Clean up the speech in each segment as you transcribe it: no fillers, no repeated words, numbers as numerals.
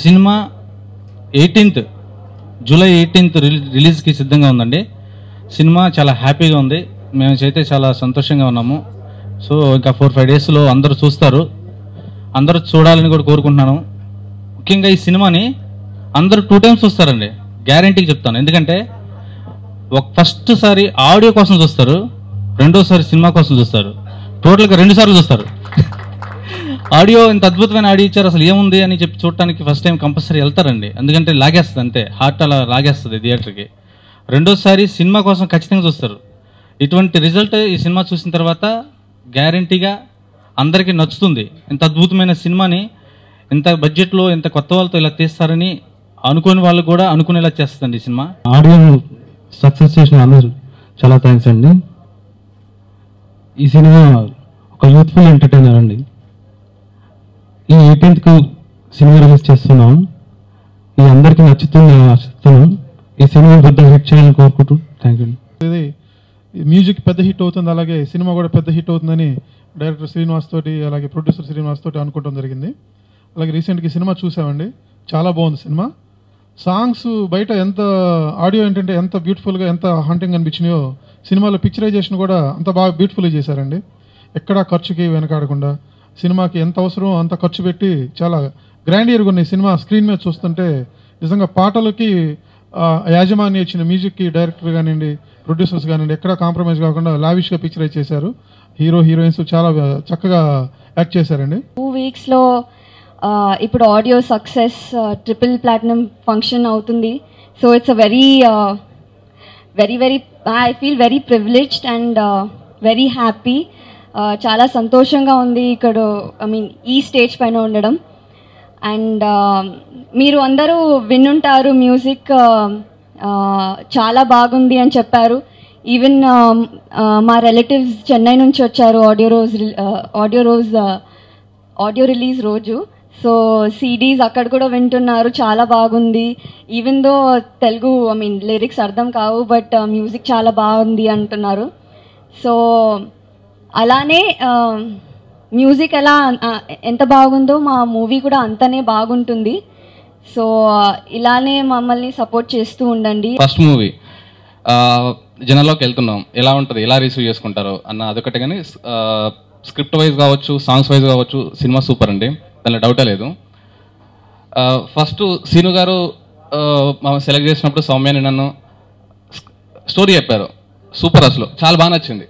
Cinema 18th July 18th రిలీజ్కి సిద్ధంగా ఉందండి. సినిమా చాలా హ్యాపీగా ఉంది, మేమైతే చాలా సంతోషంగా ఉన్నాము. సో ఇంకా 4-5 డేస్లో అందరూ చూస్తారు, అందరూ చూడాలని కూడా కోరుకుంటున్నాను. ముఖ్యంగా ఈ సినిమాని అందరూ 2 times చూస్తారండి, గ్యారంటీకి చెప్తాను. ఎందుకంటే ఫస్ట్ సారి ఆడియో కోసం చూస్తారు, రెండోసారి సినిమా కోసం చూస్తారు, టోటల్గా 2 సార్లు చూస్తారు. ఆడియో ఇంత అద్భుతమైన ఆడియో ఇచ్చారు, అసలు ఏముంది అని చెప్పి చూడటానికి ఫస్ట్ టైం కంపల్సరీ వెళ్తారండి. ఎందుకంటే లాగేస్తుంది, అంతే హార్ట్ అలా లాగేస్తుంది థియేటర్కి. రెండోసారి సినిమా కోసం ఖచ్చితంగా చూస్తారు. ఇటువంటి రిజల్ట్ ఈ సినిమా చూసిన తర్వాత గ్యారంటీగా అందరికీ నచ్చుతుంది. ఇంత అద్భుతమైన సినిమాని ఇంత బడ్జెట్లో ఇంత కొత్త వాళ్ళతో ఇలా తీస్తారని అనుకోని వాళ్ళు కూడా అనుకునేలా చేస్తుందండి ఈ సినిమా. ఆడియో సక్సెస్ చేసిన అందరూ చాలా థ్యాంక్స్ అండి. ఈ సినిమా ఒక యూత్ఫుల్ ఎంటర్టైనర్ అండి. ఈ 18th సినిమా రిలీజ్ చేస్తున్నాం, ఇది అందరికీ నచ్చుతుంది ఆశిస్తున్నాం. ఈ సినిమా పెద్ద హిట్ చేయాలని కోరుకుంటూ థ్యాంక్ యూ. ఇది మ్యూజిక్ పెద్ద హిట్ అవుతుంది, అలాగే సినిమా కూడా పెద్ద హిట్ అవుతుందని డైరెక్టర్ శ్రీనివాస్ తోటి అలాగే ప్రొడ్యూసర్ శ్రీనివాస్ తోటి అనుకోవడం జరిగింది. అలాగే రీసెంట్గా సినిమా చూసామండి, చాలా బాగుంది సినిమా. సాంగ్స్ బయట ఎంత ఆడియో ఏంటంటే ఎంత బ్యూటిఫుల్గా ఎంత హంటింగ్ అనిపించినాయో, సినిమాలో పిక్చరైజేషన్ కూడా అంత బాగా బ్యూటిఫుల్గా చేశారండి. ఎక్కడా ఖర్చుకి వెనకాడకుండా సినిమాకి ఎంత అవసరం అంత ఖర్చు పెట్టి చాలా గ్రాండియర్గా ఉన్నాయి. సినిమా స్క్రీన్ మీద చూస్తుంటే నిజంగా పాటలకి యాజమాన్యం ఇచ్చిన మ్యూజిక్కి డైరెక్టర్ కానివ్వండి, ప్రొడ్యూసర్స్ కానివ్వండి, ఎక్కడా కాంప్రమైజ్ కాకుండా లావిష్గా పిక్చరైజ్ చేశారు. హీరో హీరోయిన్స్ చాలా చక్కగా యాక్ట్ చేశారండి. 2 weeksలో ఇప్పుడు audio success triple platinum function అవుతుంది. So it's a very I feel very privileged and very happy. చాలా సంతోషంగా ఉంది ఇక్కడ ఈ స్టేజ్ పైన ఉండడం. అండ్ మీరు అందరూ వినుంటారు, మ్యూజిక్ చాలా బాగుంది అని చెప్పారు. ఈవెన్ మా రిలేటివ్స్ చెన్నై నుంచి వచ్చారు ఆడియో రిలీజ్ రోజు. సో సిడీస్ అక్కడ కూడా వింటున్నారు, చాలా బాగుంది. ఈవెన్ దో తెలుగు లిరిక్స్ అర్థం కావు, బట్ మ్యూజిక్ చాలా బాగుంది అంటున్నారు. సో అలానే మ్యూజిక్ ఎంత బాగుందో మా మూవీ కూడా అంతనే బాగుంటుంది. సో ఇలానే మమ్మల్ని సపోర్ట్ చేస్తూ ఉండండి. ఫస్ట్ మూవీ జనాల్లోకి వెళ్తున్నాం, ఎలా ఉంటుంది, ఎలా రిసీవ్ చేసుకుంటారో అన్న అదొకటి. కానీ స్క్రిప్ట్ వైజ్ కావచ్చు, సాంగ్స్ వైజ్ కావచ్చు, సినిమా సూపర్ అండి, దానిలో డౌటే లేదు. ఫస్ట్ సీను గారు సెలెక్ట్ చేసినప్పుడు సౌమ్యాని నన్ను స్టోరీ చెప్పారు, సూపర్, అసలు చాలా బాగా నచ్చింది.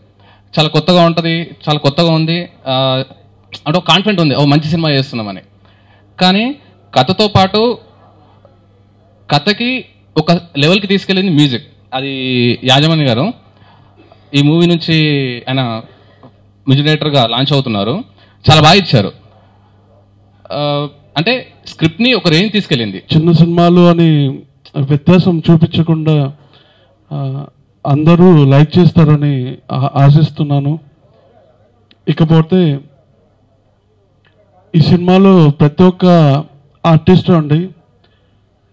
చాలా కొత్తగా ఉంటుంది, చాలా కొత్తగా ఉంది అంటే ఒక కాన్ఫిడెంట్ ఉంది, ఓ మంచి సినిమా చేస్తున్నామని. కానీ కథతో పాటు కథకి ఒక లెవెల్కి తీసుకెళ్ళింది మ్యూజిక్. అది యాజమాన్య గారు ఈ మూవీ నుంచి ఆయన మ్యూజిక్ డైరెక్టర్గా లాంచ్ అవుతున్నారు, చాలా బాగా ఇచ్చారు. అంటే స్క్రిప్ట్ని ఒక రేంజ్ తీసుకెళ్ళింది. చిన్న సినిమాలు అని వ్యత్యాసం చూపించకుండా అందరూ లైక్ చేస్తారని ఆశిస్తున్నాను. ఇకపోతే ఈ సినిమాలో ప్రతి ఒక్క ఆర్టిస్ట్ అండి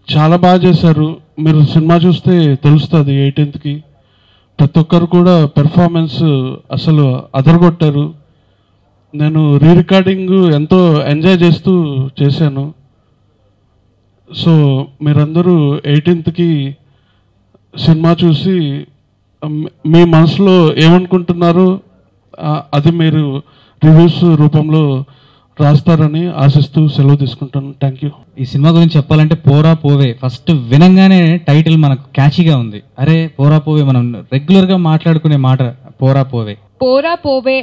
చాలా బాగా చేశారు. మీరు సినిమా చూస్తే తెలుస్తుంది 18th ప్రతి ఒక్కరు కూడా పెర్ఫార్మెన్స్ అసలు అదరగొట్టారు. నేను రికార్డింగ్ ఎంతో ఎంజాయ్ చేస్తూ చేశాను. సో మీరందరూ 18th సినిమా చూసి మీ మనసులో ఏమనుకుంటున్నారో అది మీరు రివ్యూస్ రూపంలో రాస్తారని ఆశిస్తూ సెలవు తీసుకుంటాను. Thank you. ఈ సినిమా గురించి చెప్పాలంటే పోరా పోవే, ఫస్ట్ వినంగానే టైటిల్ మనకు క్యాచీగా ఉంది. అరే పోరా పోవే, మనం రెగ్యులర్గా మాట్లాడుకునే మాట పోరా పోవే. పోరా పోవే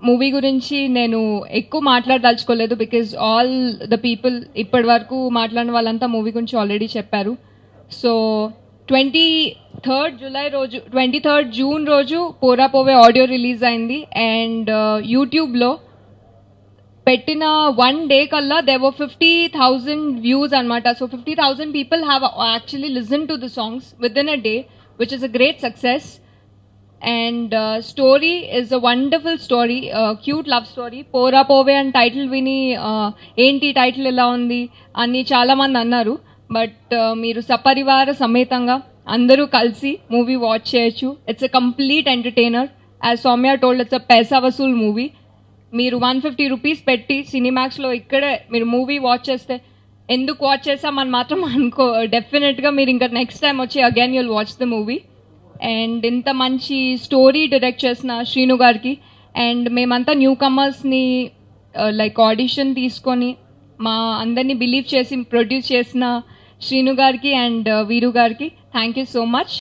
మూవీ గురించి నేను ఎక్కువ మాట్లాడదలుచుకోలేదు, బికాజ్ ఆల్ ద పీపుల్ ఇప్పటి వరకు మాట్లాడిన వాళ్ళంతా మూవీ గురించి ఆల్రెడీ చెప్పారు. సో 23rd జూన్ రోజు పోరా పోవే ఆడియో రిలీజ్ అయింది. అండ్ యూట్యూబ్లో పెట్టిన 1 day కల్లా there were 50,000 views అనమాట. So 50,000 people have actually listened to the songs within a day, which is a great success. And story is a wonderful story, cute love story. పోరా పోవే అని title విని ఏంటి title ఎలా ఉంది అని చాలామంది అన్నారు. బట్ మీరు సపరివార సమేతంగా అందరూ కలిసి మూవీ వాచ్ చేయొచ్చు. It's a complete entertainer. As Soumya told, it's a పైసా వసూల్ మూవీ. మీరు 150 రూపీస్ పెట్టి సినిమాక్స్లో ఇక్కడే మీరు మూవీ వాచ్ చేస్తే ఎందుకు వాచ్ చేసామని మాత్రం అనుకో, డెఫినెట్గా మీరు ఇంకా నెక్స్ట్ టైం వచ్చి again you'll watch the movie. And ఇంత మంచి స్టోరీ డైరెక్ట్ చేసిన శ్రీను గారికి, అండ్ మేమంతా న్యూ కమర్స్ని లైక్ ఆడిషన్ తీసుకొని మా అందరినీ బిలీవ్ చేసి ప్రొడ్యూస్ చేసిన శ్రీను గారికి అండ్ వీరు గారికి థ్యాంక్ యూ సో మచ్.